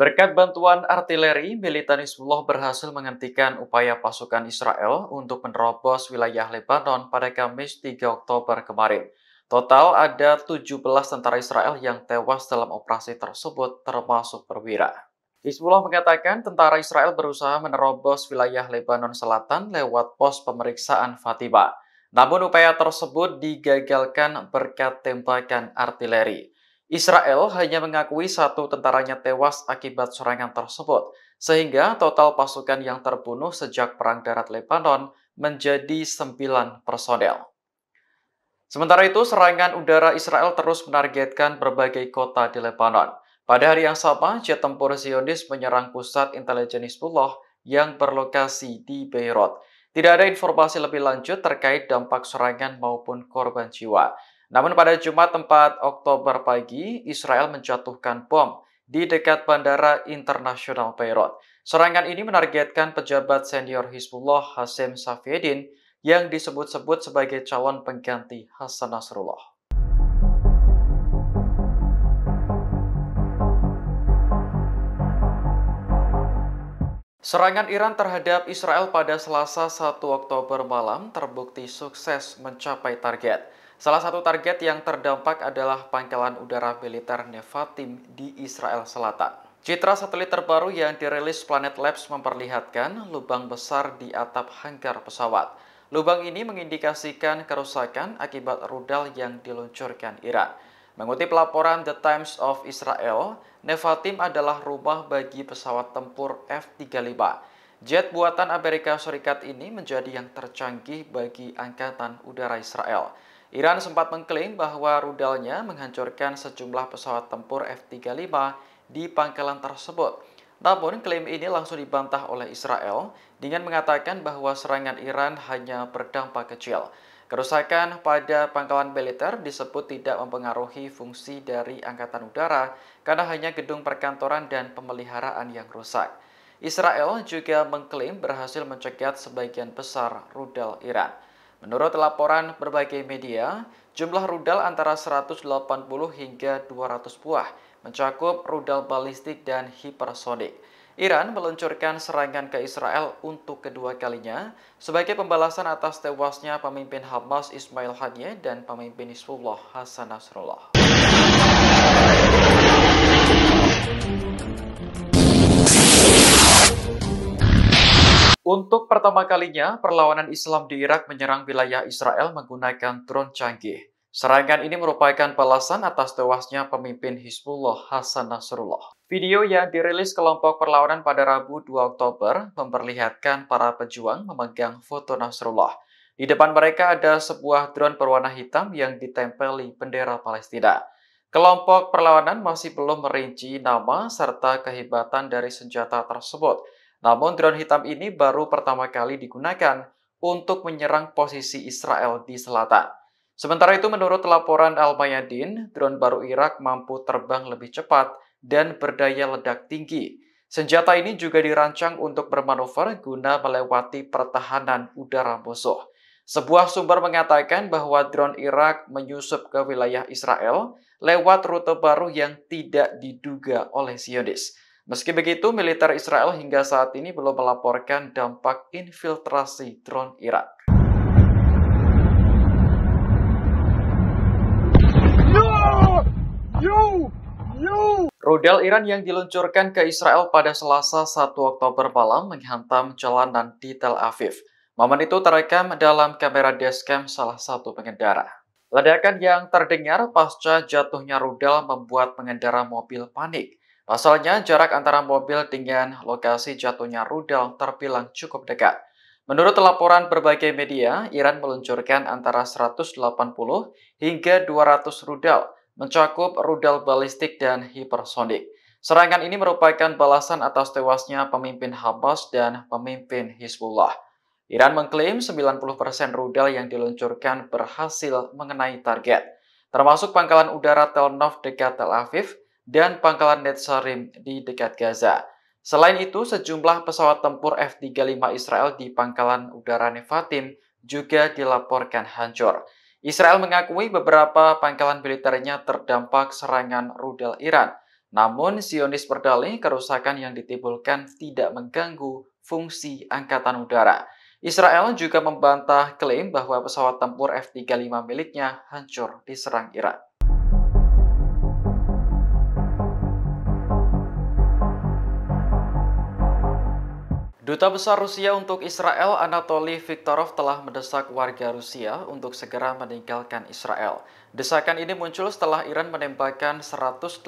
Berkat bantuan artileri, militan Hizbullah berhasil menghentikan upaya pasukan Israel untuk menerobos wilayah Lebanon pada Kamis 3 Oktober kemarin. Total ada 17 tentara Israel yang tewas dalam operasi tersebut, termasuk perwira. Hizbullah mengatakan tentara Israel berusaha menerobos wilayah Lebanon Selatan lewat pos pemeriksaan Fatima. Namun upaya tersebut digagalkan berkat tembakan artileri. Israel hanya mengakui satu tentaranya tewas akibat serangan tersebut, sehingga total pasukan yang terbunuh sejak Perang Darat Lebanon menjadi 9 personel. Sementara itu, serangan udara Israel terus menargetkan berbagai kota di Lebanon. Pada hari yang sama, jet tempur Zionis menyerang pusat intelijen Hizbullah yang berlokasi di Beirut. Tidak ada informasi lebih lanjut terkait dampak serangan maupun korban jiwa. Namun pada Jumat 4 Oktober pagi, Israel menjatuhkan bom di dekat Bandara Internasional Beirut. Serangan ini menargetkan pejabat senior Hizbullah Hashim Safieddin yang disebut-sebut sebagai calon pengganti Hasan Nasrullah. Serangan Iran terhadap Israel pada Selasa 1 Oktober malam terbukti sukses mencapai target. Salah satu target yang terdampak adalah pangkalan udara militer Nevatim di Israel Selatan. Citra satelit terbaru yang dirilis Planet Labs memperlihatkan lubang besar di atap hanggar pesawat. Lubang ini mengindikasikan kerusakan akibat rudal yang diluncurkan Iran. Mengutip laporan The Times of Israel, Nevatim adalah rumah bagi pesawat tempur F-35. Jet buatan Amerika Serikat ini menjadi yang tercanggih bagi Angkatan Udara Israel. Iran sempat mengklaim bahwa rudalnya menghancurkan sejumlah pesawat tempur F-35 di pangkalan tersebut. Namun, klaim ini langsung dibantah oleh Israel dengan mengatakan bahwa serangan Iran hanya berdampak kecil. Kerusakan pada pangkalan militer disebut tidak mempengaruhi fungsi dari Angkatan Udara karena hanya gedung perkantoran dan pemeliharaan yang rusak. Israel juga mengklaim berhasil mencegat sebagian besar rudal Iran. Menurut laporan berbagai media, jumlah rudal antara 180 hingga 200 buah, mencakup rudal balistik dan hipersonik. Iran meluncurkan serangan ke Israel untuk kedua kalinya sebagai pembalasan atas tewasnya pemimpin Hamas Ismail Haniyeh dan pemimpin Hizbullah Hasan Nasrullah. Untuk pertama kalinya, perlawanan Islam di Irak menyerang wilayah Israel menggunakan drone canggih. Serangan ini merupakan balasan atas tewasnya pemimpin Hizbullah Hasan Nasrullah. Video yang dirilis kelompok perlawanan pada Rabu 2 Oktober memperlihatkan para pejuang memegang foto Nasrullah. Di depan mereka ada sebuah drone berwarna hitam yang ditempeli bendera Palestina. Kelompok perlawanan masih belum merinci nama serta kehebatan dari senjata tersebut. Namun drone hitam ini baru pertama kali digunakan untuk menyerang posisi Israel di selatan. Sementara itu menurut laporan Al-Mayadin, drone baru Irak mampu terbang lebih cepat dan berdaya ledak tinggi. Senjata ini juga dirancang untuk bermanuver guna melewati pertahanan udara musuh. Sebuah sumber mengatakan bahwa drone Irak menyusup ke wilayah Israel lewat rute baru yang tidak diduga oleh Zionis. Meski begitu, militer Israel hingga saat ini belum melaporkan dampak infiltrasi drone Irak. Rudal Iran yang diluncurkan ke Israel pada Selasa 1 Oktober malam menghantam jalanan di Tel Aviv. Momen itu terekam dalam kamera dashcam salah satu pengendara. Ledakan yang terdengar pasca jatuhnya rudal membuat pengendara mobil panik. Pasalnya, jarak antara mobil dengan lokasi jatuhnya rudal terbilang cukup dekat. Menurut laporan berbagai media, Iran meluncurkan antara 180 hingga 200 rudal, mencakup rudal balistik dan hipersonik. Serangan ini merupakan balasan atas tewasnya pemimpin Hamas dan pemimpin Hizbullah. Iran mengklaim 90% rudal yang diluncurkan berhasil mengenai target, termasuk pangkalan udara Tel Nof dekat Tel Aviv dan pangkalan Netzarim di dekat Gaza. Selain itu, sejumlah pesawat tempur F-35 Israel di pangkalan udara Nevatim juga dilaporkan hancur. Israel mengakui beberapa pangkalan militernya terdampak serangan rudal Iran. Namun, Zionis berdalih kerusakan yang ditimbulkan tidak mengganggu fungsi angkatan udara. Israel juga membantah klaim bahwa pesawat tempur F-35 miliknya hancur diserang Iran. Duta Besar Rusia untuk Israel, Anatoly Viktorov, telah mendesak warga Rusia untuk segera meninggalkan Israel. Desakan ini muncul setelah Iran menembakkan 180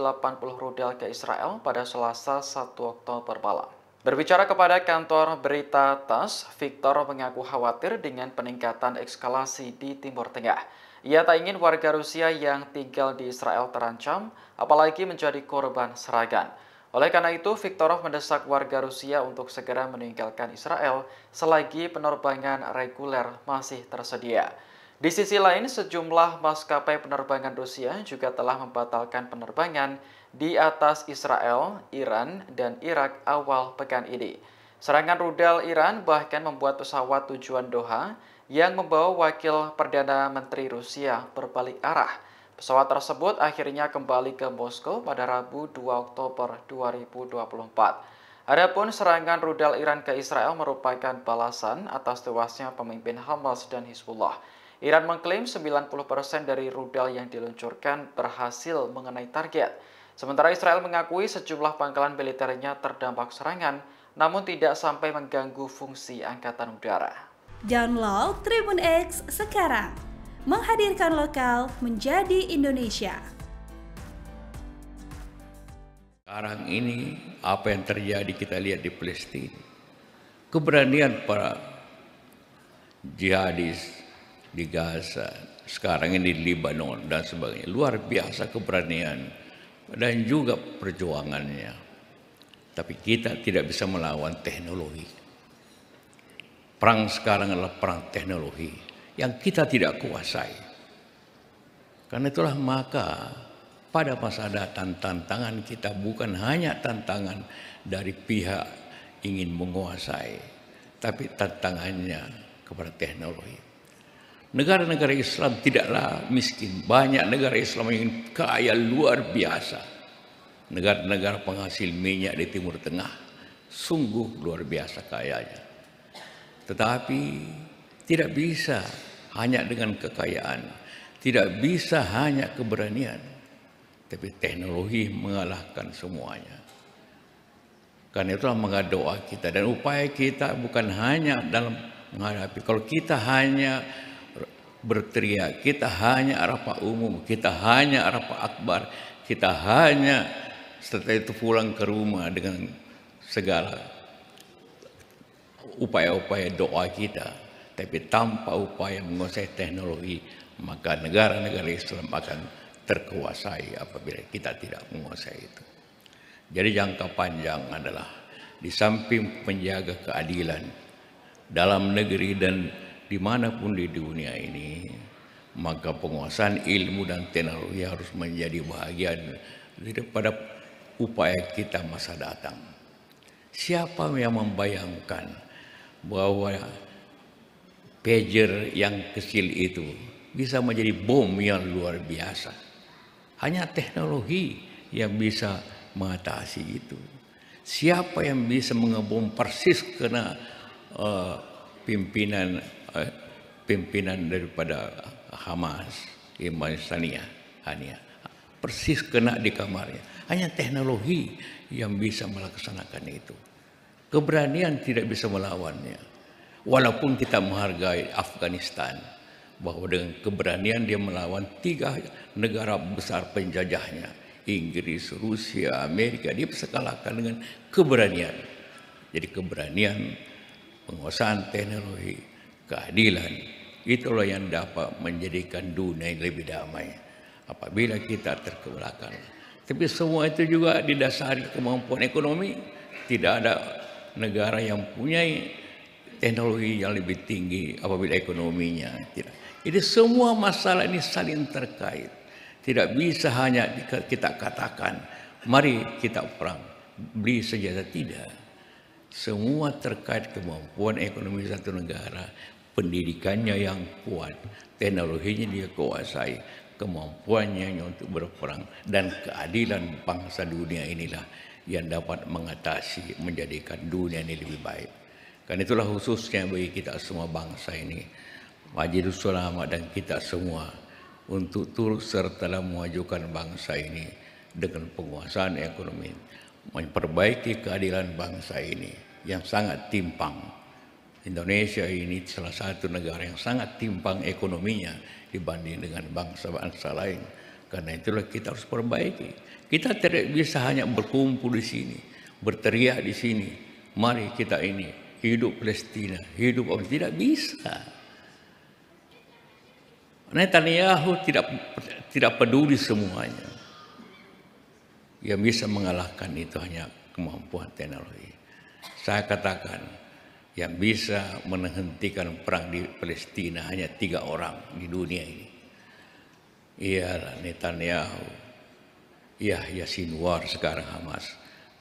rudal ke Israel pada Selasa 1 Oktober malam. Berbicara kepada kantor berita TASS, Viktor mengaku khawatir dengan peningkatan eskalasi di Timur Tengah. Ia tak ingin warga Rusia yang tinggal di Israel terancam, apalagi menjadi korban serangan. Oleh karena itu, Viktorov mendesak warga Rusia untuk segera meninggalkan Israel selagi penerbangan reguler masih tersedia. Di sisi lain, sejumlah maskapai penerbangan Rusia juga telah membatalkan penerbangan di atas Israel, Iran, dan Irak awal pekan ini. Serangan rudal Iran bahkan membuat pesawat tujuan Doha yang membawa wakil Perdana Menteri Rusia berbalik arah. Pesawat tersebut akhirnya kembali ke Moskow pada Rabu 2 Oktober 2024. Adapun serangan rudal Iran ke Israel merupakan balasan atas tewasnya pemimpin Hamas dan Hizbullah. Iran mengklaim 90% dari rudal yang diluncurkan berhasil mengenai target. Sementara Israel mengakui sejumlah pangkalan militernya terdampak serangan, namun tidak sampai mengganggu fungsi angkatan udara. Download Tribun X sekarang. Menghadirkan lokal menjadi Indonesia. Sekarang ini apa yang terjadi kita lihat di Palestina. Keberanian para jihadis di Gaza, sekarang ini di Lebanon dan sebagainya. Luar biasa keberanian dan juga perjuangannya. Tapi kita tidak bisa melawan teknologi. Perang sekarang adalah perang teknologi yang kita tidak kuasai. Karena itulah maka pada masa datang tantangan kita bukan hanya tantangan dari pihak ingin menguasai, tapi tantangannya kepada teknologi. Negara-negara Islam tidaklah miskin. Banyak negara Islam yang kaya luar biasa. Negara-negara penghasil minyak di Timur Tengah sungguh luar biasa kayanya. Tetapi tidak bisa hanya dengan kekayaan, tidak bisa hanya keberanian, tapi teknologi mengalahkan semuanya. Karena itulah maka doa kita dan upaya kita bukan hanya dalam menghadapi. Kalau kita hanya berteriak, kita hanya arafah umum, kita hanya arafah akbar, kita hanya setelah itu pulang ke rumah dengan segala upaya-upaya doa kita, tapi tanpa upaya menguasai teknologi, maka negara-negara Islam akan terkuasai apabila kita tidak menguasai itu. Jadi jangka panjang adalah di samping menjaga keadilan dalam negeri dan dimanapun di dunia ini, maka penguasaan ilmu dan teknologi harus menjadi bagian daripada upaya kita masa datang. Siapa yang membayangkan bahwa pager yang kecil itu bisa menjadi bom yang luar biasa? Hanya teknologi yang bisa mengatasi itu. Siapa yang bisa mengebom persis kena pimpinan daripada Hamas, Imam Sania, persis kena di kamarnya. Hanya teknologi yang bisa melaksanakan itu. Keberanian tidak bisa melawannya. Walaupun kita menghargai Afghanistan, bahwa dengan keberanian dia melawan 3 negara besar penjajahnya, Inggris, Rusia, Amerika, dia bisa kalahkan dengan keberanian. Jadi keberanian, penguasaan teknologi, keadilan, itulah yang dapat menjadikan dunia lebih damai. Apabila kita terkebelakang. Tapi semua itu juga didasari kemampuan ekonomi. Tidak ada negara yang punya teknologi yang lebih tinggi apabila ekonominya tidak. Jadi semua masalah ini saling terkait. Tidak bisa hanya kita katakan, mari kita perang, beli senjata, tidak. Semua terkait kemampuan ekonomi satu negara, pendidikannya yang kuat, teknologinya dia kuasai, kemampuannya untuk berperang, dan keadilan bangsa dunia inilah yang dapat mengatasi, menjadikan dunia ini lebih baik. Karena itulah khususnya bagi kita semua bangsa ini, Majelis Ulama dan kita semua, untuk turut serta dalam memajukan bangsa ini dengan penguasaan ekonomi, memperbaiki keadilan bangsa ini yang sangat timpang. Indonesia ini salah satu negara yang sangat timpang ekonominya dibanding dengan bangsa-bangsa lain. Karena itulah kita harus perbaiki. Kita tidak bisa hanya berkumpul di sini, berteriak di sini, mari kita ini hidup Palestina, hidup orang, tidak bisa. Netanyahu tidak peduli semuanya. Yang bisa mengalahkan itu hanya kemampuan teknologi. Saya katakan, yang bisa menghentikan perang di Palestina hanya 3 orang di dunia ini. Ialah Netanyahu, Yahya Sinwar sekarang Hamas,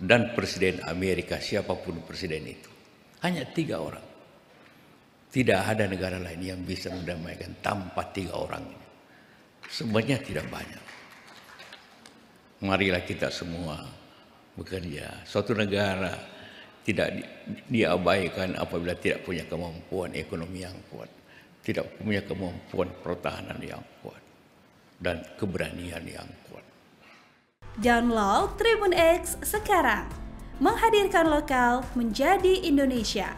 dan Presiden Amerika, siapapun presiden itu. Hanya 3 orang. Tidak ada negara lain yang bisa mendamaikan tanpa 3 orang ini. Sebenarnya tidak banyak. Marilah kita semua bekerja. Suatu negara tidak diabaikan apabila tidak punya kemampuan ekonomi yang kuat, tidak punya kemampuan pertahanan yang kuat, dan keberanian yang kuat. Download Tribun X sekarang, menghadirkan lokal menjadi Indonesia.